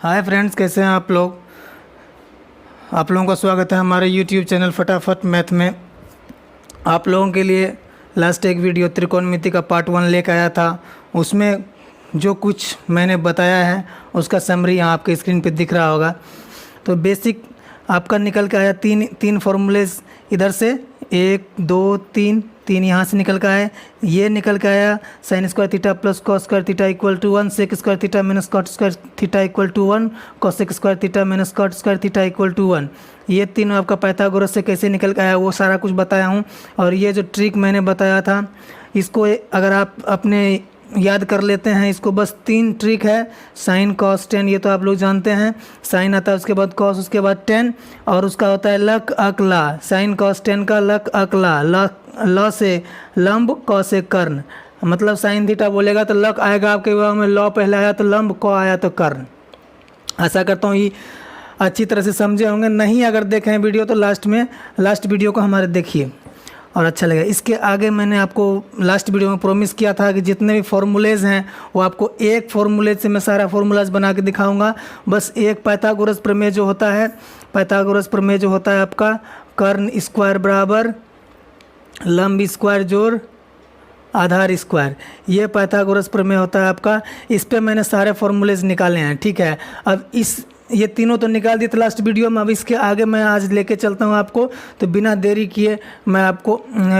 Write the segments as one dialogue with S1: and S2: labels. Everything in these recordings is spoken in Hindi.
S1: हाय फ्रेंड्स, कैसे हैं आप लोग। आप लोगों का स्वागत है हमारे यूट्यूब चैनल फटाफट मैथ में। आप लोगों के लिए लास्ट एक वीडियो त्रिकोणमिति का पार्ट 1 लेकर आया था। उसमें जो कुछ मैंने बताया है उसका समरी यहाँ आपके स्क्रीन पे दिख रहा होगा। तो बेसिक आपका निकल के आया तीन फार्मूलेज इधर से, 1 2 3 यहाँ से निकल के आए। ये निकल के आया sine square theta plus cos square theta equal to 1, sec square theta minus cot square theta equal to 1, cosec square theta minus cot square theta equal to 1। ये तीनों आपका पाइथागोरस से कैसे निकल के आया वो सारा कुछ बताया हूँ। और ये जो ट्रिक मैंने बताया था इसको अगर आप अपने याद कर लेते हैं, इसको बस 3 ट्रिक है। साइन कॉस टेन, ये तो आप लोग जानते हैं। साइन आता है, उसके बाद कॉस, उसके बाद टेन, और उसका होता है लक अकला। साइन कॉस टेन का लक अकला, ल से लंब, क से कर्ण। मतलब साइन थीटा बोलेगा तो लक आएगा आपके विभाग में, लॉ पहले आया तो लंब, क आया तो कर्ण। आशा करता हूँ ये अच्छी तरह से समझे होंगे। नहीं अगर देखें वीडियो तो लास्ट वीडियो को हमारे देखिए और अच्छा लगेगा। इसके आगे मैंने आपको लास्ट वीडियो में प्रॉमिस किया था कि जितने भी फार्मूलेज हैं वो आपको एक फार्मूलेज से मैं सारा फार्मूलाज बना के दिखाऊंगा। बस एक पाइथागोरस प्रमेय जो होता है, पाइथागोरस प्रमेय जो होता है आपका, कर्ण स्क्वायर बराबर लंब स्क्वायर जोड़ आधार स्क्वायर, ये पाइथागोरस प्रमेय होता है आपका। इस पे मैंने सारे फार्मूलेज निकाले हैं, ठीक है। अब ये तीनों तो निकाल दिए थे लास्ट वीडियो में। अब इसके आगे मैं आज लेके चलता हूँ आपको। तो बिना देरी किए मैं आपको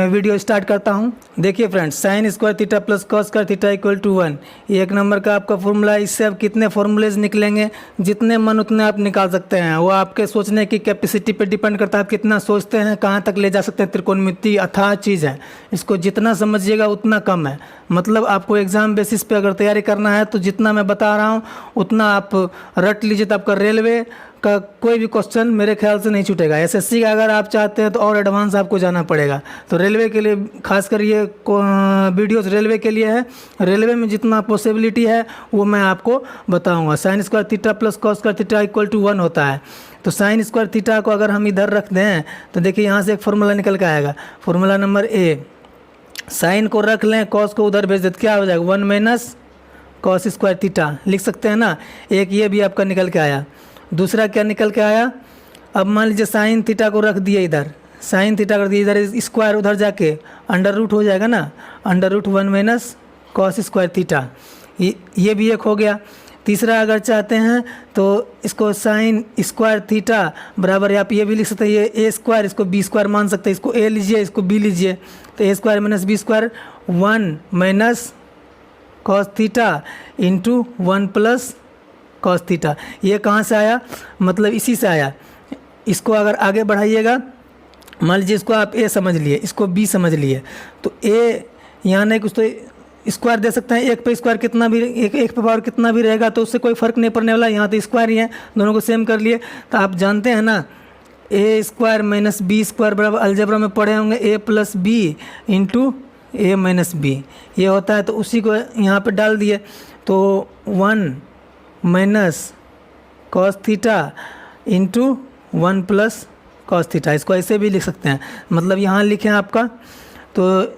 S1: वीडियो स्टार्ट करता हूँ। देखिए friends, sine square theta plus cos square theta equal to 1, ये 1 नंबर का आपका फॉर्मूला है। इससे अब कितने फार्मूलेज निकलेंगे, जितने मन उतने आप निकाल सकते हैं। वो आपके सोचने की कैपेसिटी पे डिपेंड करता है, आप कितना सोचते हैं, कहाँ तक ले जा सकते हैं। त्रिकोणमिति अथाह चीज़ है, इसको जितना समझिएगा उतना कम है। मतलब आपको एग्ज़ाम बेसिस पे अगर तैयारी करना है तो जितना मैं बता रहा हूँ उतना आप रट लीजिए, तो आपका रेलवे का कोई भी क्वेश्चन मेरे ख्याल से नहीं छूटेगा। एसएससी का अगर आप चाहते हैं तो और एडवांस आपको जाना पड़ेगा। तो रेलवे के लिए खासकर ये वीडियोस रेलवे के लिए है। रेलवे में जितना पॉसिबिलिटी है वो मैं आपको बताऊंगा। Sine square theta plus cos square theta equal to 1 होता है। तो साइन स्क्वायर थीटा को अगर हम इधर रख दें तो देखिए यहाँ से एक फार्मूला निकल के आएगा। फार्मूला नंबर ए, साइन को रख लें, कॉस को उधर भेज देते, क्या हो जाएगा 1 माइनस कॉस स्क्वायर थीटा, लिख सकते हैं ना। एक ये भी आपका निकल के आया। दूसरा क्या निकल के आया, अब मान लीजिए साइन थीटा को रख दिए इधर, साइन थीटा कर दिए इधर, स्क्वायर उधर जाके अंडर रूट हो जाएगा ना, under root 1 minus cos square theta, ये भी एक हो गया। तीसरा अगर चाहते हैं तो इसको साइन स्क्वायर थीटा बराबर आप ये भी लिख सकते हैं, ये ए स्क्वायर, इसको बी स्क्वायर मान सकते हैं। इसको ए लीजिए, इसको बी लीजिए, तो a square minus b square 1 minus cos theta into 1 plus cos theta. ये कहाँ से आया, मतलब इसी से आया। इसको अगर आगे बढ़ाइएगा, मान लीजिए इसको आप ए समझ लिए, इसको बी समझ लिए, तो ए यहाँ नहीं कुछ तो स्क्वायर दे सकते हैं। एक पे स्क्वायर कितना भी, एक पे पावर कितना भी रहेगा तो उससे कोई फ़र्क नहीं पड़ने वाला। यहाँ तो स्क्वायर ही है, दोनों को सेम कर लिए। तो आप जानते हैं ना, ए स्क्वायर माइनस बी स्क्वायर बराबर, अलजेब्रा में पढ़े होंगे, ए plus b into a minus B, ये होता है। तो उसी को यहाँ पे डाल दिए, तो 1 minus cos theta into 1 plus cos theta, इसको ऐसे भी लिख सकते हैं। मतलब यहाँ लिखें आपका, तो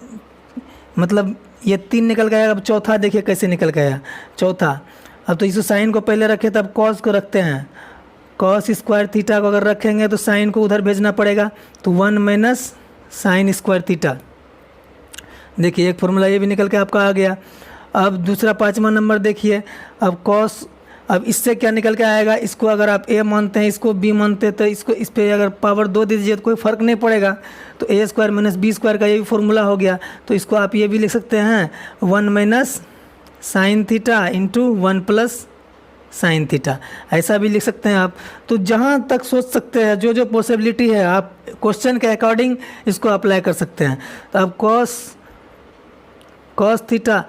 S1: मतलब ये 3 निकल गया। अब चौथा देखिए कैसे निकल गया चौथा। अब तो इस साइन को पहले रखे तब कॉस को रखते हैं, कॉस स्क्वायर थीटा को अगर रखेंगे तो साइन को उधर भेजना पड़ेगा, तो 1 माइनस साइन स्क्वायर थीटा। देखिए एक फार्मूला ये भी निकल के आपका आ गया। अब दूसरा 5वां नंबर देखिए, अब कॉस, अब इससे क्या निकल के आएगा, इसको अगर आप ए मानते हैं, इसको बी मानते हैं, तो इसको इस पर अगर पावर 2 दीजिए तो कोई फ़र्क नहीं पड़ेगा। तो a square minus b square का ये भी फार्मूला हो गया। तो इसको आप ये भी लिख सकते हैं 1 minus sine theta into 1 plus sine theta, ऐसा भी लिख सकते हैं आप। तो जहाँ तक सोच सकते हैं, जो जो पॉसिबिलिटी है आप क्वेश्चन के अकॉर्डिंग इसको अप्लाई कर सकते हैं। तो अब कॉस थीटा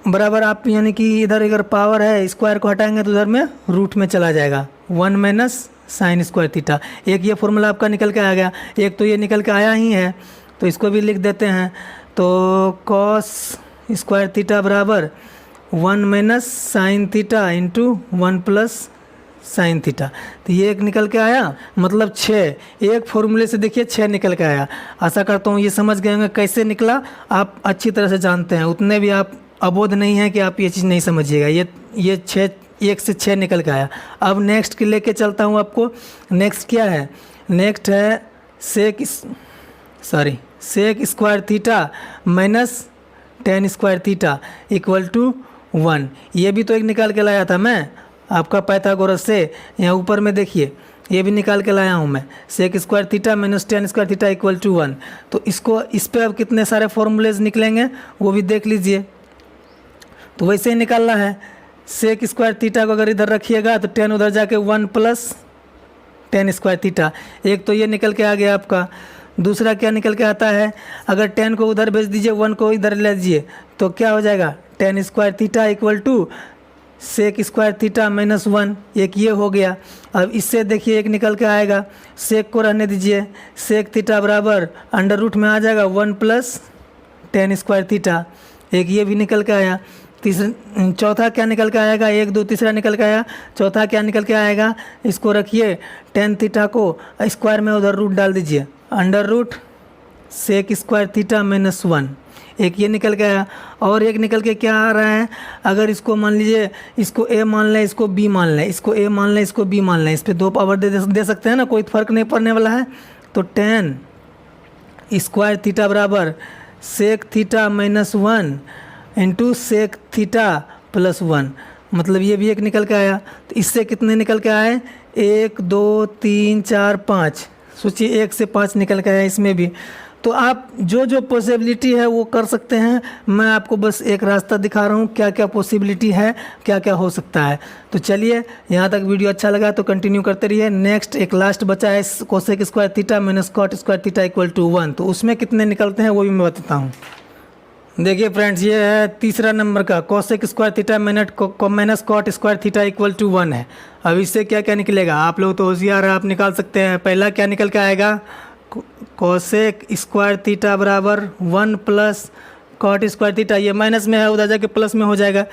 S1: बराबर आप, यानी कि इधर अगर पावर है, स्क्वायर को हटाएंगे तो उधर में रूट में चला जाएगा, 1 माइनस साइन स्क्वायर थीटा। एक ये फार्मूला आपका निकल के आ गया। एक तो ये निकल के आया ही है, तो इसको भी लिख देते हैं। तो कॉस स्क्वायर थीटा बराबर 1 minus sine theta into 1 plus sine theta. तो ये एक निकल के आया, मतलब 6, एक फॉर्मूले से देखिए 6 निकल के आया। आशा करता हूँ ये समझ गए होंगे कैसे निकला, आप अच्छी तरह से जानते हैं। उतने भी आप अबोध नहीं है कि आप ये चीज़ नहीं समझिएगा। ये 6 1 से 6 निकल के आया। अब नेक्स्ट के लेके चलता हूँ आपको। नेक्स्ट क्या है, नेक्स्ट है sec square theta minus tan square theta equal to 1। ये भी तो एक निकाल के लाया था मैं आपका पाइथागोरस से। यहाँ ऊपर में देखिए ये भी निकाल के लाया हूँ मैं, sec square theta minus tan square theta equal to 1। तो इसको इस पे अब कितने सारे फॉर्मूलेज निकलेंगे वो भी देख लीजिए। तो वैसे ही निकालना है, सेक स्क्वायर थीटा को अगर इधर रखिएगा तो 10 उधर जाके 1 प्लस टेन स्क्वायर थीटा, एक तो ये निकल के आ गया आपका। दूसरा क्या निकल के आता है, अगर 10 को उधर भेज दीजिए 1 को इधर ले लीजिए तो क्या हो जाएगा, tan square theta equal to sec square theta minus 1, एक ये हो गया। अब इससे देखिए एक निकल के आएगा, सेक को रहने दीजिए, सेक थीटा बराबर अंडर रूट में आ जाएगा 1 प्लस टेन स्क्वायर थीटा, एक ये भी निकल के आया। चौथा क्या निकल के आएगा, 1 2 तीसरा निकल के आया। चौथा क्या निकल के आएगा, इसको रखिए टेन थीटा को स्क्वायर में उधर रूट डाल दीजिए, under root sec square theta minus 1, एक ये निकल के आया। और एक निकल के क्या आ रहा है, अगर इसको मान लीजिए इसको a मान लें इसको b मान लें, इसको a मान लें इसको b मान लें, इस पर 2 पावर दे सकते हैं ना, कोई फर्क नहीं पड़ने वाला है। तो टेन स्क्वायर थीटा बराबर sec theta minus 1 into sec theta plus 1, मतलब ये भी एक निकल के आया। तो इससे कितने निकल के आए, 1 2 3 4 5, सोचिए 1 से 5 निकल के आया इसमें भी। तो आप जो जो पॉसिबिलिटी है वो कर सकते हैं, मैं आपको बस एक रास्ता दिखा रहा हूँ क्या क्या पॉसिबिलिटी है, क्या क्या हो सकता है। तो चलिए, यहाँ तक वीडियो अच्छा लगा तो कंटिन्यू करते रहिए। नेक्स्ट एक लास्ट बचा है cosec square theta minus cot square theta equal to 1, तो उसमें कितने निकलते हैं वो भी मैं बताता हूँ। देखिए फ्रेंड्स, ये है तीसरा नंबर का, cosec square theta minus cot square theta equal to 1 है। अब इससे क्या क्या निकलेगा, आप लोग तो होशियार है, आप निकाल सकते हैं। पहला क्या निकल के आएगा, कोसेक स्क्वायर थीटा बराबर 1 प्लस कॉट स्क्वायर थीटा, ये माइनस में है उधर जाके प्लस में हो जाएगा,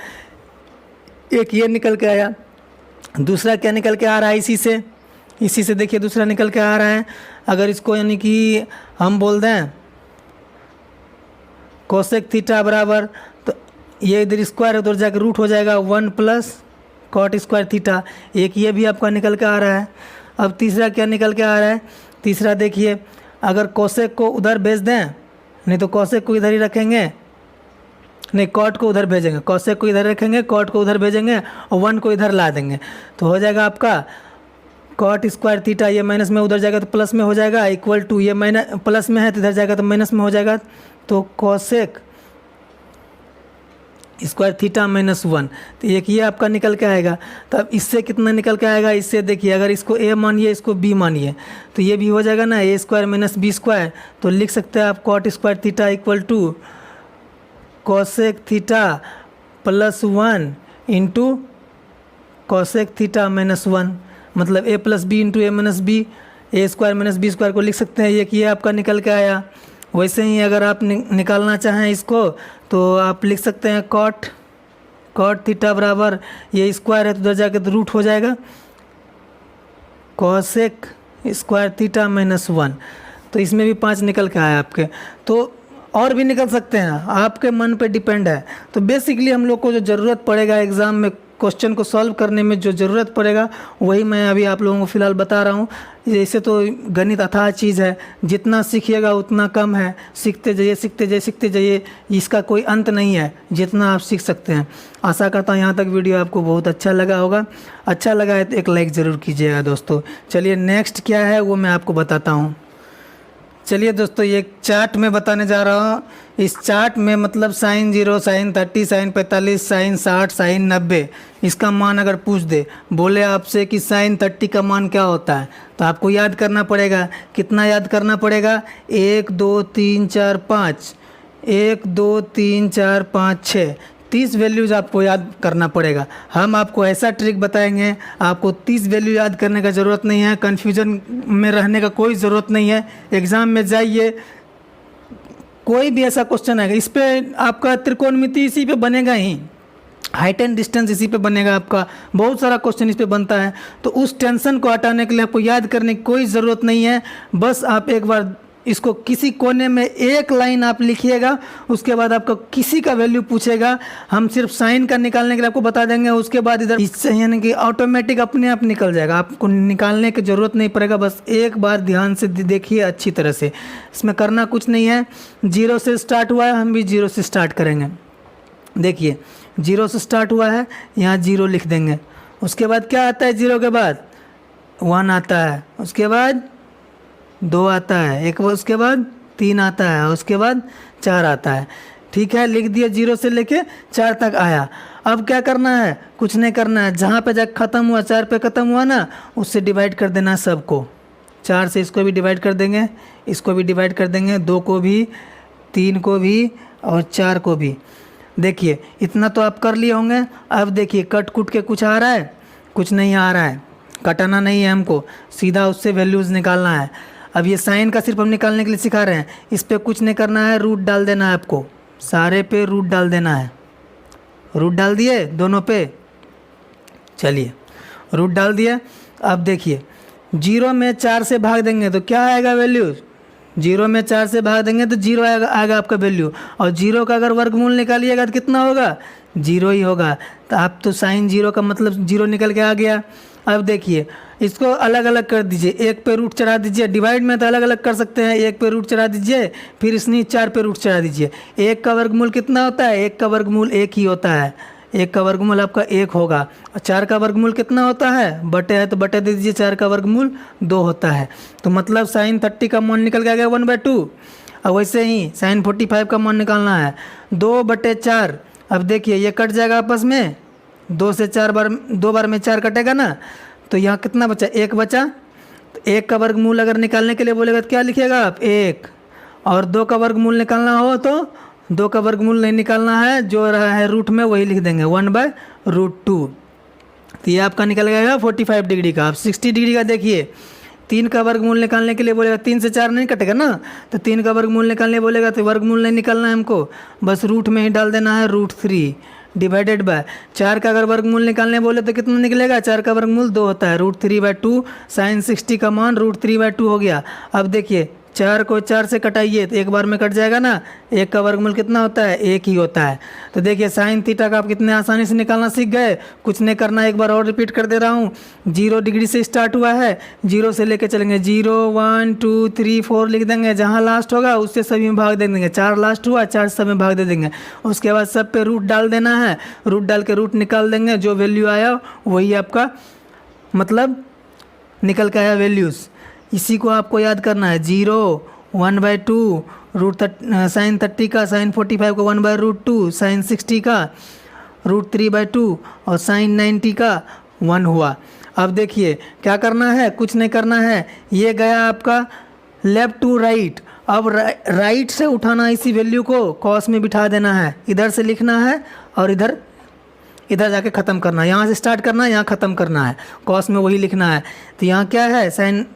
S1: एक ये निकल के आया। दूसरा क्या निकल के आ रहा है, इसी से देखिए दूसरा निकल के आ रहा है, अगर इसको यानी कि हम बोल दें कोसेक थीटा बराबर, तो ये इधर स्क्वायर उधर जाके रूट हो जाएगा 1 प्लस कॉट स्क्वायर थीटा, एक ये भी आपका निकल के आ रहा है। अब तीसरा क्या निकल के आ रहा है, तीसरा देखिए, अगर कोसेक को उधर भेज दें, नहीं तो कोसेक को इधर ही रखेंगे, नहीं कॉट को उधर भेजेंगे, कोसेक को इधर रखेंगे, कॉट को उधर भेजेंगे और 1 को इधर ला देंगे, तो हो जाएगा आपका कॉट स्क्वायर थीटा, ये माइनस में उधर जाएगा तो प्लस में हो जाएगा, इक्वल टू ये माइनस प्लस में है तो इधर जाएगा तो माइनस में हो जाएगा, तो कोसेक स्क्वायर थीटा माइनस 1, तो एक ये आपका निकल के आएगा। तो अब इससे कितना निकल के आएगा, इससे देखिए अगर इसको a मानिए इसको b मानिए तो ये भी हो जाएगा ना, a square minus b square, तो लिख सकते हैं आप cot square theta equal to cosec theta plus 1 into cosec theta minus 1, मतलब a plus b into a minus b, a square minus b square को लिख सकते हैं, एक ये आपका निकल के आया। वैसे ही अगर आप निकालना चाहें इसको तो आप लिख सकते हैं कॉट थीटा बराबर, ये स्क्वायर है तो उधर जाके तो रूट हो जाएगा, कोसेक स्क्वायर थीटा माइनस 1, तो इसमें भी 5 निकल के आया आपके। तो और भी निकल सकते हैं, आपके मन पे डिपेंड है। तो बेसिकली हम लोग को जो ज़रूरत पड़ेगा एग्ज़ाम में क्वेश्चन को सॉल्व करने में जो ज़रूरत पड़ेगा वही मैं अभी आप लोगों को फ़िलहाल बता रहा हूँ। जैसे तो गणित अथाह चीज़ है, जितना सीखिएगा उतना कम है, सीखते जाइए, इसका कोई अंत नहीं है जितना आप सीख सकते हैं। आशा करता हूँ यहाँ तक वीडियो आपको बहुत अच्छा लगा होगा, अच्छा लगा है तो एक लाइक ज़रूर कीजिएगा दोस्तों। चलिए नेक्स्ट क्या है वो मैं आपको बताता हूँ। चलिए दोस्तों, ये चार्ट में बताने जा रहा हूँ। इस चार्ट में मतलब sine 0, sine 30, sine 45, sine 60, sine 90, इसका मान अगर पूछ दे, बोले आपसे कि साइन 30 का मान क्या होता है, तो आपको याद करना पड़ेगा। कितना याद करना पड़ेगा, 1 2 3 4 5, 1 2 3 4 5 6, 30 वैल्यूज़ आपको याद करना पड़ेगा। हम आपको ऐसा ट्रिक बताएंगे, आपको 30 वैल्यू याद करने का ज़रूरत नहीं है, कन्फ्यूजन में रहने का कोई ज़रूरत नहीं है। एग्ज़ाम में जाइए, कोई भी ऐसा क्वेश्चन आएगा, इस पर आपका त्रिकोणमिति इसी पे बनेगा ही, हाइट एंड डिस्टेंस इसी पे बनेगा आपका, बहुत सारा क्वेश्चन इस पे बनता है। तो उस टेंशन को हटाने के लिए आपको याद करने की कोई ज़रूरत नहीं है, बस आप एक बार इसको किसी कोने में एक लाइन आप लिखिएगा, उसके बाद आपको किसी का वैल्यू पूछेगा, हम सिर्फ साइन का निकालने के लिए आपको बता देंगे, उसके बाद इधर इससे यानी कि ऑटोमेटिक अपने आप निकल जाएगा, आपको निकालने की ज़रूरत नहीं पड़ेगा। बस एक बार ध्यान से देखिए अच्छी तरह से, इसमें करना कुछ नहीं है। 0 से स्टार्ट हुआ है, हम भी 0 से स्टार्ट करेंगे। देखिए 0 से स्टार्ट हुआ है, यहाँ 0 लिख देंगे। उसके बाद क्या आता है, 0 के बाद 1 आता है, उसके बाद 2 आता है, एक उसके बाद 3 आता है, उसके बाद 4 आता है। ठीक है, लिख दिया 0 से लेके 4 तक आया। अब क्या करना है, कुछ नहीं करना है, जहाँ पे जाकर ख़त्म हुआ 4 पे ख़त्म हुआ ना, उससे डिवाइड कर देना है सबको। 4 से इसको भी डिवाइड कर देंगे, इसको भी डिवाइड कर देंगे, 2 को भी, 3 को भी और 4 को भी। देखिए इतना तो आप कर लिए होंगे। अब देखिए कट कुट के कुछ आ रहा है, कुछ नहीं आ रहा है, कटाना नहीं है हमको, सीधा उससे वैल्यूज़ निकालना है। अब ये साइन का सिर्फ हम निकालने के लिए सिखा रहे हैं, इस पर कुछ नहीं करना है, रूट डाल देना है आपको, सारे पे रूट डाल देना है। रूट डाल दिए दोनों पे, चलिए रूट डाल दिया। अब देखिए 0 में 4 से भाग देंगे तो क्या आएगा वैल्यू, 0 में 4 से भाग देंगे तो 0 आएगा आपका वैल्यू, और 0 का अगर वर्गमूल निकालिएगा तो कितना होगा, 0 ही होगा। तो आप तो साइन 0 का मतलब 0 निकल के आ गया। अब देखिए इसको अलग अलग कर दीजिए, 1 पे रूट चढ़ा दीजिए, डिवाइड में तो अलग अलग कर सकते हैं, 1 पे रूट चढ़ा दीजिए, फिर इसने 4 पे रूट चढ़ा दीजिए। 1 का वर्गमूल कितना होता है, 1 का वर्गमूल 1 ही होता है, 1 का वर्गमूल आपका 1 होगा। और 4 का वर्गमूल कितना होता है, बटे है तो बटे दे दीजिए, 4 का वर्गमूल 2 होता है। तो मतलब साइन 30 का मान निकल के आ गया 1/2। और वैसे ही साइन 45 का मान निकालना है 2/4। अब देखिए ये कट जाएगा आपस में, 2 से 4 बार, 2 बार में 4 कटेगा ना, तो यहाँ कितना बचा, 1 बचा। तो 1 का वर्गमूल अगर निकालने के लिए बोलेगा तो क्या लिखिएगा आप, 1। और 2 का वर्गमूल निकालना हो तो 2 का वर्गमूल नहीं निकालना है, जो रहा है रूट में वही लिख देंगे, 1/√2। तो ये आपका निकल गया 45 डिग्री का। अब 60 डिग्री का देखिए, 3 का वर्गमूल निकालने के लिए बोलेगा, 3 से 4 नहीं कटेगा ना, तो 3 का वर्गमूल निकालने बोलेगा तो वर्गमूल नहीं निकालना है हमको, बस रूट में ही डाल देना है, √3 डिवाइडेड बाय 4 का अगर वर्गमूल निकालने बोले तो कितना निकलेगा, 4 का वर्गमूल 2 होता है, √3/2। साइन 60 का मान √3/2 हो गया। अब देखिए 4 को 4 से कटाइए तो एक बार में कट जाएगा ना, 1 का वर्गमूल कितना होता है, 1 ही होता है। तो देखिए साइन थीटा का आप कितने आसानी से निकालना सीख गए। कुछ नहीं करना, एक बार और रिपीट कर दे रहा हूँ। 0 डिग्री से स्टार्ट हुआ है, 0 से लेके चलेंगे, 0 1 2 3 4 लिख देंगे, जहाँ लास्ट होगा उससे सभी में भाग दे देंगे। 4 लास्ट हुआ, 4 सब में भाग दे देंगे। उसके बाद सब पे रूट डाल देना है, रूट डाल के रूट निकाल देंगे, जो वैल्यू आया वही आपका मतलब निकल के आया वैल्यूज़। इसी को आपको याद करना है, 0 1/2 साइन 30 का, साइन 45 का 1/√2, साइन 60 का √3/2 और साइन 90 का 1 हुआ। अब देखिए क्या करना है, कुछ नहीं करना है, ये गया आपका लेफ़्ट टू राइट। अब राइट से उठाना इसी वैल्यू को, कॉस में बिठा देना है, इधर से लिखना है और इधर जाके ख़त्म करना है। यहाँ से स्टार्ट करना है, यहाँ ख़त्म करना है, कॉस में वही लिखना है। तो यहाँ क्या है, साइन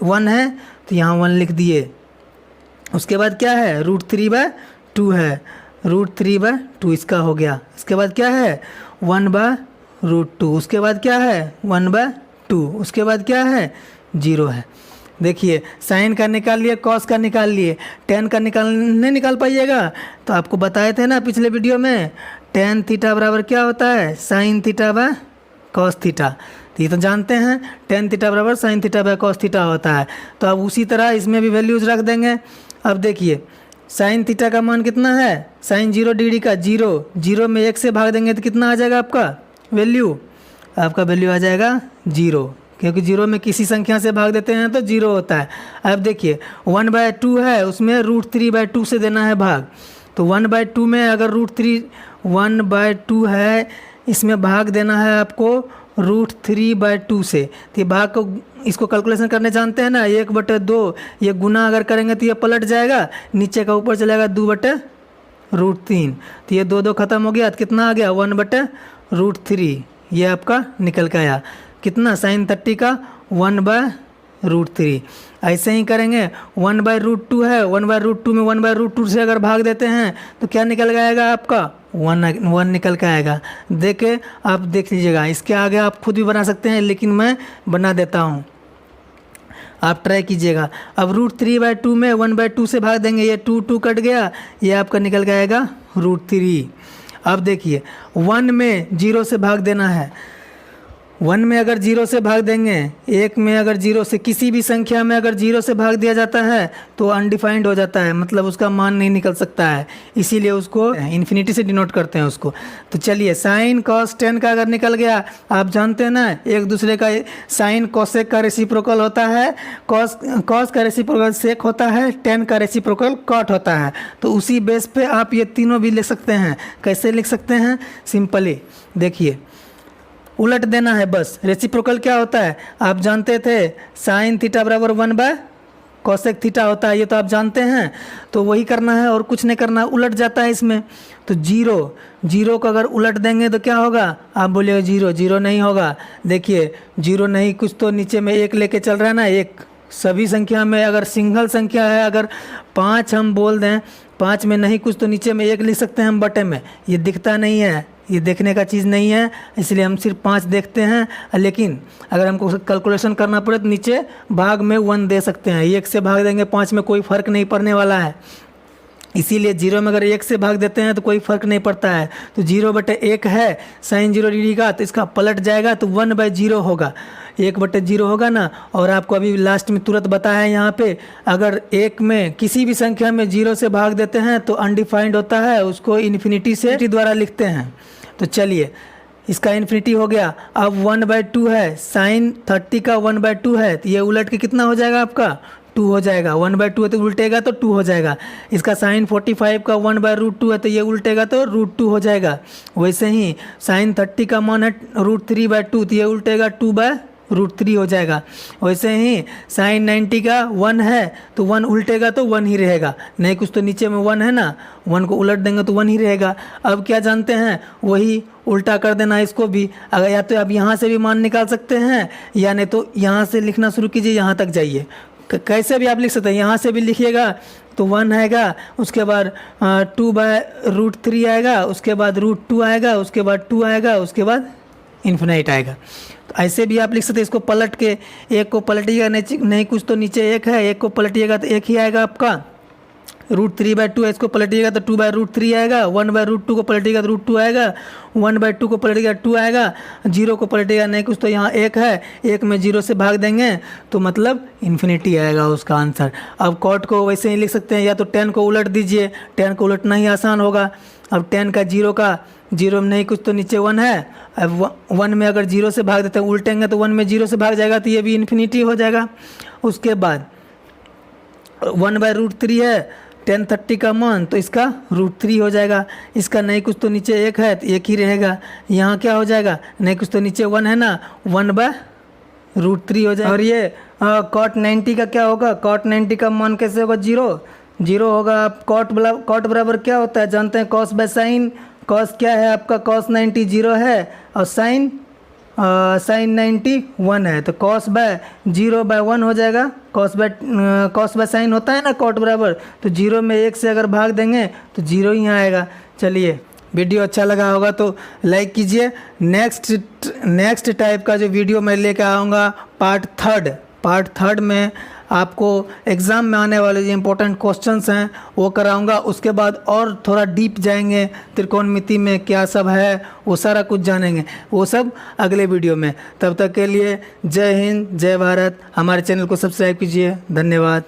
S1: 1 है तो यहाँ 1 लिख दिए। उसके बाद क्या है, √3/2 है, √3/2 इसका हो गया। इसके बाद क्या है, 1/√2। उसके बाद क्या है, 1/2। उसके बाद क्या है, 0 है। देखिए साइन का निकाल लिए, कॉस का निकाल लिए, टेन का नहीं निकाल पाइएगा तो आपको बताए थे ना पिछले वीडियो में, टेन थीटा बराबर क्या होता है, साइन थीटा/कॉस थीटा। तो ये तो जानते हैं, टेन थीटा बराबर साइन थीटा/कॉस थीटा होता है। तो अब उसी तरह इसमें भी वैल्यूज़ रख देंगे। अब देखिए साइन थीटा का मान कितना है, साइन 0 डिग्री का 0 में 1 से भाग देंगे तो कितना आ जाएगा आपका वैल्यू, आपका वैल्यू आ जाएगा 0, क्योंकि 0 में किसी संख्या से भाग देते हैं तो 0 होता है। अब देखिए 1/2 है, उसमें √3/2 से देना है भाग। तो 1/2 में अगर √1/2 है, इसमें भाग देना है आपको √3/2 से। तो ये भाग को इसको कैलकुलेशन करने जानते हैं ना, 1/2, ये गुना अगर करेंगे तो ये पलट जाएगा, नीचे का ऊपर चलेगा 2/√3। तो ये 2 खत्म हो गया, तो कितना आ गया 1/√3। ये आपका निकल के आया कितना, साइन 30 का 1/√3। ऐसे ही करेंगे 1/√2 है, 1/√2 में 1/√2 से अगर भाग देते हैं तो क्या निकल आएगा आपका 1 निकल के आएगा। देखे आप देख लीजिएगा, इसके आगे आप खुद भी बना सकते हैं, लेकिन मैं बना देता हूँ। आप ट्राई कीजिएगा। अब √3/2 में 1/2 से भाग देंगे, ये 2 कट गया, ये आपका निकल के आएगा √3। अब देखिए 1 में 0 से भाग देना है, 1 में अगर 0 से भाग देंगे, 1 में अगर 0 से किसी भी संख्या में अगर 0 से भाग दिया जाता है तो अनडिफाइंड हो जाता है, मतलब उसका मान नहीं निकल सकता है, इसीलिए उसको इन्फिनिटी से डिनोट करते हैं उसको। तो चलिए साइन कॉस टेन का अगर निकल गया, आप जानते हैं ना एक दूसरे का साइन कॉसेक का रेसिप्रोकल होता है, कॉस का रेसिप्रोकल सेक होता है, टेन का रेसिप्रोकल कॉट होता है। तो उसी बेस पे आप ये तीनों भी लिख सकते हैं। कैसे लिख सकते हैं? सिंपली देखिए, उलट देना है बस। रेसिप्रोकल क्या होता है आप जानते थे, साइन थीटा बराबर 1/कोसेक थीटा होता है, ये तो आप जानते हैं। तो वही करना है और कुछ नहीं करना है, उलट जाता है इसमें। तो 0 को अगर उलट देंगे तो क्या होगा? आप बोलिएगा 0 नहीं होगा। देखिए 0 नहीं, कुछ तो नीचे में 1 लेके चल रहा है ना, 1 सभी संख्या में अगर सिंगल संख्या है, अगर 5 हम बोल दें, 5 में नहीं कुछ तो नीचे में 1 लिख सकते हैं हम बटे में, ये दिखता नहीं है, ये देखने का चीज़ नहीं है, इसलिए हम सिर्फ 5 देखते हैं। लेकिन अगर हमको कैलकुलेशन करना पड़े तो नीचे भाग में 1 दे सकते हैं। 1 से भाग देंगे 5 में कोई फ़र्क नहीं पड़ने वाला है, इसीलिए 0 में अगर 1 से भाग देते हैं तो कोई फ़र्क नहीं पड़ता है। तो 0/1 है साइन 0 डिग्री का, तो इसका पलट जाएगा तो 1/0 होगा, 1/0 होगा ना। और आपको अभी लास्ट में तुरंत बताया है यहाँ पे, अगर 1 में किसी भी संख्या में 0 से भाग देते हैं तो अनडिफाइंड होता है, उसको इन्फिनिटी से द्वारा लिखते हैं। तो चलिए इसका इन्फिनिटी हो गया। अब 1/2 है, साइन 30 का 1/2 है, तो ये उलट के कितना हो जाएगा आपका? 2 हो जाएगा। 1/2 है तो उल्टेगा तो 2 हो जाएगा। इसका साइन 45 का 1/√2 है, तो ये उल्टेगा तो √2 हो जाएगा। वैसे ही साइन 30 का मान है √3/2, तो ये उल्टेगा 2/√3 हो जाएगा। वैसे ही साइन 90 का 1 है तो 1 उल्टेगा तो 1 ही रहेगा, नहीं कुछ तो नीचे में 1 है ना, 1 को उलट देंगे तो 1 ही रहेगा। अब क्या जानते हैं, वही उल्टा कर देना इसको भी। अगर या तो आप यहाँ से भी मान निकाल सकते हैं, या नहीं तो यहाँ से लिखना शुरू कीजिए, यहाँ तक जाइए, कैसे भी आप लिख सकते हैं। यहाँ से भी लिखिएगा तो 1 आएगा, उसके बाद 2/√3 आएगा, उसके बाद √2 आएगा, उसके बाद 2 आएगा, उसके बाद इन्फिनाइट आएगा। तो ऐसे भी आप लिख सकते हैं। इसको पलट के 1 को पलटिएगा, नहीं कुछ तो नीचे 1 है, 1 को पलटिएगा तो 1 ही आएगा आपका। √3/2 है, इसको पलटिएगा तो 2/√3 आएगा, 1/√2 को पलटिएगा तो √2 आएगा, 1/2 को पलटिएगा 2 आएगा, 0 को पलटिएगा नहीं कुछ तो यहाँ 1 है, 1 में 0 से भाग देंगे तो मतलब इन्फिनिटी आएगा उसका आंसर। अब कॉट को वैसे ही लिख सकते हैं, या तो 10 को उलट दीजिए, 10 को उलटना ही आसान होगा। अब 10 का 0 में नहीं कुछ तो नीचे 1 है, अब 1 में अगर 0 से भाग देते हैं, उल्टेंगे तो 1 में 0 से भाग जाएगा, तो ये भी इन्फिनिटी हो जाएगा। उसके बाद 1/√3 है 1030 का मान, तो इसका √3 हो जाएगा। इसका नहीं कुछ तो नीचे 1 है तो 1 ही रहेगा। यहाँ क्या हो जाएगा, नहीं कुछ तो नीचे 1 है ना, 1/√3 हो जाएगा। और ये कॉट 90 का क्या होगा, कॉट 90 का मान कैसे होगा? 0 होगा। आप कॉट बराबर क्या होता है जानते हैं? Cos by sine. कॉस क्या है आपका? कॉस 90 0 है, और साइन 90 1 है, तो कॉस बाय 0/1 हो जाएगा। कॉस बाय साइन होता है ना कॉट बराबर, तो 0 में 1 से अगर भाग देंगे तो 0 ही आएगा। चलिए वीडियो अच्छा लगा होगा तो लाइक कीजिए। नेक्स्ट टाइप का जो वीडियो मैं लेकर आऊँगा पार्ट थर्ड में आपको एग्ज़ाम में आने वाले जो इम्पोर्टेंट क्वेश्चंस हैं वो कराऊंगा। उसके बाद और थोड़ा डीप जाएंगे, त्रिकोणमिति में क्या सब है वो सारा कुछ जानेंगे, वो सब अगले वीडियो में। तब तक के लिए जय हिंद, जय भारत। हमारे चैनल को सब्सक्राइब कीजिए। धन्यवाद।